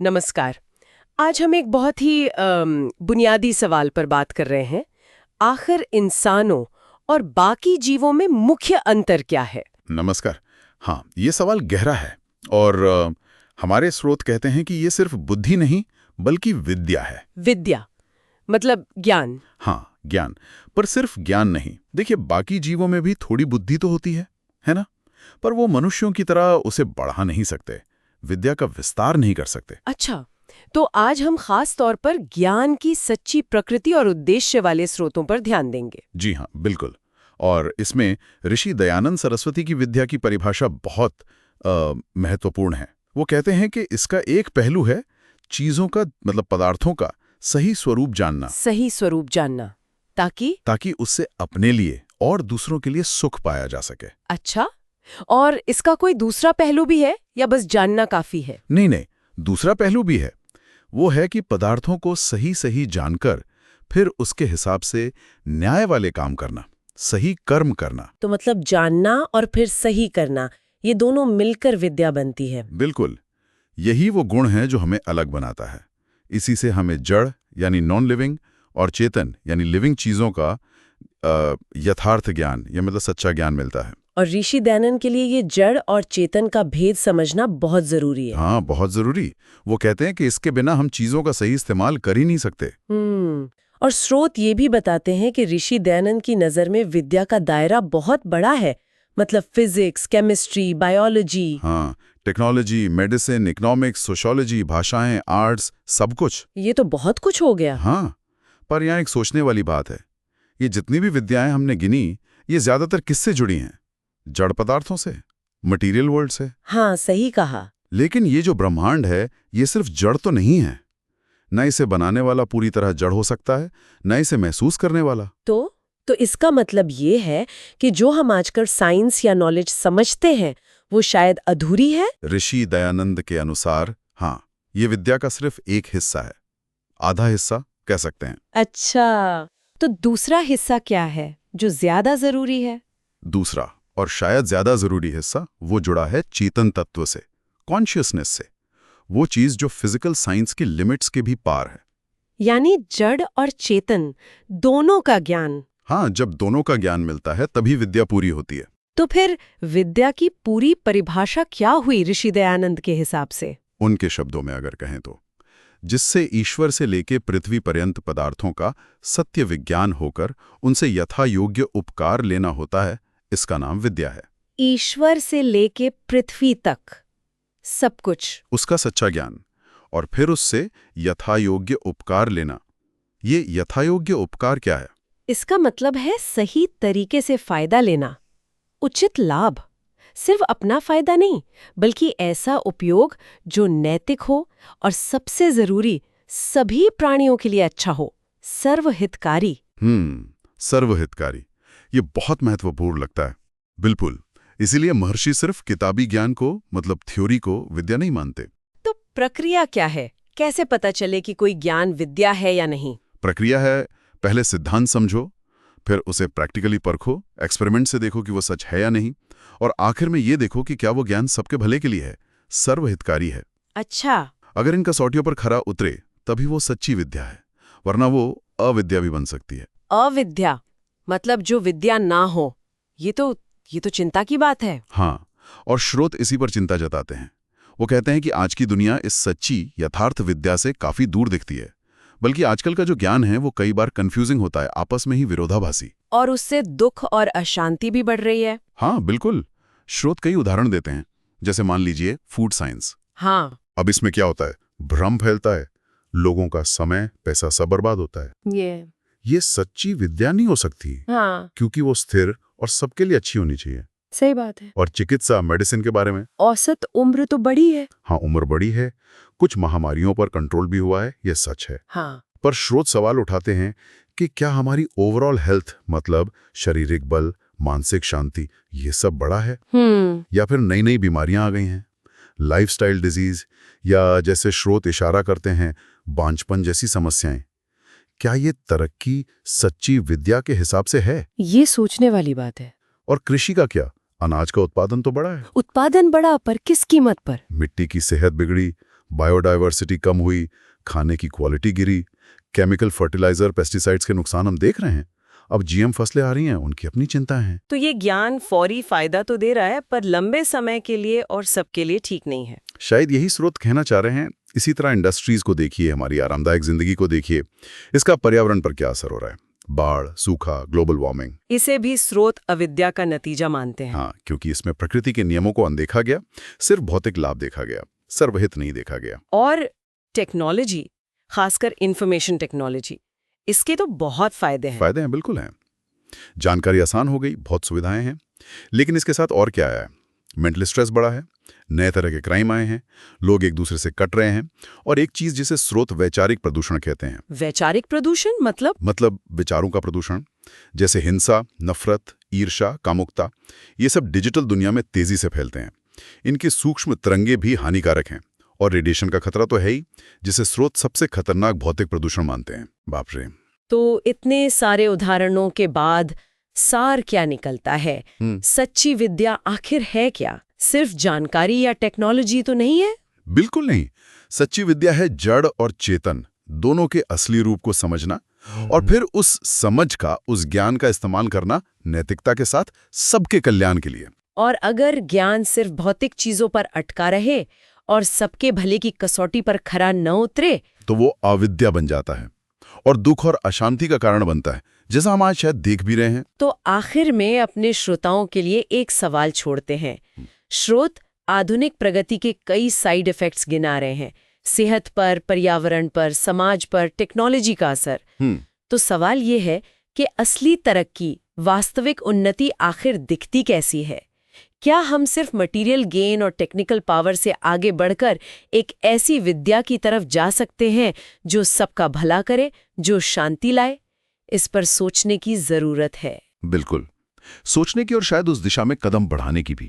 नमस्कार। आज हम एक बहुत ही बुनियादी सवाल पर बात कर रहे हैं। आखिर इंसानों और बाकी जीवों में मुख्य अंतर क्या है? नमस्कार। हाँ, ये सवाल गहरा है और हमारे स्रोत कहते हैं कि ये सिर्फ बुद्धि नहीं बल्कि विद्या है। विद्या मतलब ज्ञान। हाँ, ज्ञान। पर सिर्फ ज्ञान नहीं। देखिए, बाकी जीवों में भी थोड़ी बुद्धि तो होती है ना? पर वो मनुष्यों की तरह उसे बढ़ा नहीं सकते, विद्या का विस्तार नहीं कर सकते। अच्छा, तो आज हम खास तौर पर ज्ञान की सच्ची प्रकृति और उद्देश्य वाले स्रोतों पर ध्यान देंगे। जी हाँ, बिल्कुल। और इसमें ऋषि दयानंद सरस्वती की विद्या की परिभाषा बहुत महत्वपूर्ण है। वो कहते हैं कि इसका एक पहलू है चीजों का मतलब पदार्थों का सही स्वरूप जानना। सही स्वरूप जानना ताकि उससे अपने लिए और दूसरों के लिए सुख पाया जा सके। अच्छा, और इसका कोई दूसरा पहलू भी है या बस जानना काफी है? नहीं, दूसरा पहलू भी है। वो है कि पदार्थों को सही सही जानकर फिर उसके हिसाब से न्याय वाले काम करना, सही कर्म करना। तो मतलब जानना और फिर सही करना, ये दोनों मिलकर विद्या बनती है। बिल्कुल, यही वो गुण है जो हमें अलग बनाता है। इसी से हमें जड़ यानी नॉन लिविंग और चेतन यानी लिविंग चीजों का यथार्थ ज्ञान या मतलब सच्चा ज्ञान मिलता है। और ऋषि दयानंद के लिए ये जड़ और चेतन का भेद समझना बहुत जरूरी है। हाँ, बहुत जरूरी। वो कहते हैं कि इसके बिना हम चीजों का सही इस्तेमाल कर ही नहीं सकते। और स्रोत ये भी बताते हैं कि ऋषि दयानंद की नजर में विद्या का दायरा बहुत बड़ा है। मतलब फिजिक्स, केमिस्ट्री, बायोलॉजी। हाँ, टेक्नोलॉजी, मेडिसिन, इकोनॉमिक्स, सोशियोलॉजी, भाषाएं, आर्ट्स, सब कुछ। ये तो बहुत कुछ हो गया। हाँ, पर यहाँ एक सोचने वाली बात है। ये जितनी भी विद्याएं हमने गिनी, ये ज्यादातर किससे जुड़ी हैं? जड़ पदार्थों से, मटेरियल वर्ल्ड से। हाँ, सही कहा। लेकिन ये जो ब्रह्मांड है, ये सिर्फ जड़ तो नहीं है। न इसे बनाने वाला पूरी तरह जड़ हो सकता है, न इसे महसूस करने वाला। तो इसका मतलब ये है कि जो हम आजकल साइंस या नॉलेज समझते हैं, वो शायद अधूरी है। ऋषि दयानंद के अनुसार हाँ, ये विद्या का सिर्फ एक हिस्सा है, आधा हिस्सा कह सकते हैं। अच्छा, तो दूसरा हिस्सा क्या है जो ज्यादा जरूरी है? दूसरा और शायद ज्यादा जरूरी हिस्सा वो जुड़ा है चेतन तत्व से, कॉन्शियसनेस से। वो चीज जो फिजिकल साइंस की लिमिट्स के भी पार है। यानी जड़ और चेतन दोनों का ज्ञान। हाँ, जब दोनों का ज्ञान मिलता है तभी विद्या पूरी होती है। तो फिर विद्या की पूरी परिभाषा क्या हुई ऋषि दयानंद के हिसाब से? उनके शब्दों में अगर कहें तो, जिससे ईश्वर से लेके पृथ्वी पर्यंत पदार्थों का सत्य विज्ञान होकर उनसे यथा योग्य उपकार लेना होता है, इसका नाम विद्या है। ईश्वर से लेके पृथ्वी तक सब कुछ, उसका सच्चा ज्ञान और फिर उससे यथायोग्य उपकार लेना। ये यथायोग्य उपकार क्या है? इसका मतलब है सही तरीके से फायदा लेना, उचित लाभ। सिर्फ अपना फायदा नहीं, बल्कि ऐसा उपयोग जो नैतिक हो और सबसे जरूरी सभी प्राणियों के लिए अच्छा हो, सर्वहितकारी। सर्वहितकारी, ये बहुत महत्वपूर्ण लगता है। बिल्कुल, इसीलिए महर्षि सिर्फ किताबी ज्ञान को मतलब थ्योरी को विद्या नहीं मानते। तो प्रक्रिया क्या है? कैसे पता चले कि कोई ज्ञान विद्या है या नहीं? प्रक्रिया है, पहले सिद्धांत समझो, फिर उसे प्रैक्टिकली परखो, एक्सपेरिमेंट से देखो कि वो सच है या नहीं, और आखिर में ये देखो कि क्या वो ज्ञान सबके भले के लिए है, सर्वहितकारी है। अच्छा, अगर इन कसौटियों पर खरा उतरे तभी वो सच्ची विद्या है, वरना वो अविद्या भी बन सकती है। अविद्या मतलब जो विद्या ना हो। ये तो चिंता की बात है। हाँ, और स्रोत इसी पर चिंता जताते हैं। वो कहते हैं कि आज की दुनिया इस सच्ची यथार्थ विद्या से काफी दूर दिखती है, बल्कि आजकल का जो ज्ञान है वो कई बार कंफ्यूजिंग होता है, आपस में ही विरोधाभासी। और उससे दुख और अशांति भी बढ़ रही है। हाँ, बिल्कुल। स्रोत कई उदाहरण देते हैं, जैसे मान लीजिए फूड साइंस। हाँ, अब इसमें क्या होता है? भ्रम फैलता है, लोगों का समय पैसा सब बर्बाद होता है। ये सच्ची विद्या नहीं हो सकती। हाँ, क्योंकि वो स्थिर और सबके लिए अच्छी होनी चाहिए। सही बात है। और चिकित्सा मेडिसिन के बारे में, औसत उम्र तो बड़ी है। हाँ, उम्र बड़ी है, कुछ महामारियों पर कंट्रोल भी हुआ है, ये सच है। हाँ, पर स्रोत सवाल उठाते हैं कि क्या हमारी ओवरऑल हेल्थ मतलब शारीरिक बल, मानसिक शांति, ये सब बड़ा है? या फिर नई नई बीमारियां आ गई हैं, लाइफस्टाइल डिजीज, या जैसे स्रोत इशारा करते हैं बांझपन जैसी समस्याएं। क्या ये तरक्की सच्ची विद्या के हिसाब से है? ये सोचने वाली बात है। और कृषि का क्या? अनाज का उत्पादन तो बड़ा है, उत्पादन बड़ा, पर किस कीमत पर? मिट्टी की सेहत बिगड़ी, बायोडायवर्सिटी कम हुई, खाने की क्वालिटी गिरी, केमिकल फर्टिलाइजर, पेस्टिसाइड्स के नुकसान हम देख रहे हैं। अब जीएम फसलें आ रही हैं, उनकी अपनी चिंता है। तो ये ज्ञान फौरी फायदा तो दे रहा है, पर लंबे समय के लिए और सबके लिए ठीक नहीं है। शायद यही स्रोत कहना चाह रहे हैं। इसी तरह इंडस्ट्रीज को देखिए, हमारी आरामदायक जिंदगी को देखिए, इसका पर्यावरण पर क्या असर हो रहा है। बाढ़, सूखा, ग्लोबल वार्मिंग, इसे भी स्रोत अविद्या का नतीजा मानते हैं। हाँ, क्योंकि इसमें प्रकृति के नियमों को अनदेखा गया, सिर्फ भौतिक लाभ देखा गया, सर्वहित नहीं देखा गया। और टेक्नोलॉजी, खासकर इंफॉर्मेशन टेक्नोलॉजी, इसके तो बहुत फायदे हैं। फायदे हैं, बिल्कुल हैं। जानकारी आसान हो गई, बहुत सुविधाएं हैं, लेकिन इसके साथ और क्या आया है? मेंटल स्ट्रेस बढ़ा है, नए तरह के क्राइम आए हैं, लोग एक दूसरे से कट रहे हैं, और एक चीज जिसे स्रोत वैचारिक प्रदूषण कहते हैं। वैचारिक प्रदूषण मतलब विचारों का प्रदूषण, जैसे हिंसा, नफरत, ईर्ष्या, कामुकता, ये सब डिजिटल दुनिया में तेजी से फैलते हैं। इनके सूक्ष्म तरंगे भी हानिकारक हैं, और रेडिएशन का खतरा तो है ही, जिसे स्रोत सबसे खतरनाक भौतिक प्रदूषण मानते हैं। बाप रे। तो इतने सारे उदाहरणों के बाद सार क्या निकलता है? सच्ची विद्या आखिर है क्या? सिर्फ जानकारी या टेक्नोलॉजी तो नहीं है? बिल्कुल नहीं। सच्ची विद्या है जड़ और चेतन दोनों के असली रूप को समझना, और फिर उस समझ का, उस ज्ञान का इस्तेमाल करना नैतिकता के साथ, सबके कल्याण के लिए। और अगर ज्ञान सिर्फ भौतिक चीजों पर अटका रहे और सबके भले की कसौटी पर खरा न उतरे, तो वो अविद्या बन जाता है और दुख और अशांति का कारण बनता है, जैसा हम आज शायद देख भी रहे हैं। तो आखिर में अपने श्रोताओं के लिए एक सवाल छोड़ते हैं। स्रोत आधुनिक प्रगति के कई साइड इफेक्ट्स गिना रहे हैं, सेहत पर, पर्यावरण पर, समाज पर, टेक्नोलॉजी का असर। तो सवाल ये है कि असली तरक्की, वास्तविक उन्नति आखिर दिखती कैसी है? क्या हम सिर्फ मटेरियल गेन और टेक्निकल पावर से आगे बढ़कर एक ऐसी विद्या की तरफ जा सकते हैं जो सबका भला करे, जो शांति लाए? इस पर सोचने की जरूरत है। बिल्कुल, सोचने की, और शायद उस दिशा में कदम बढ़ाने की भी।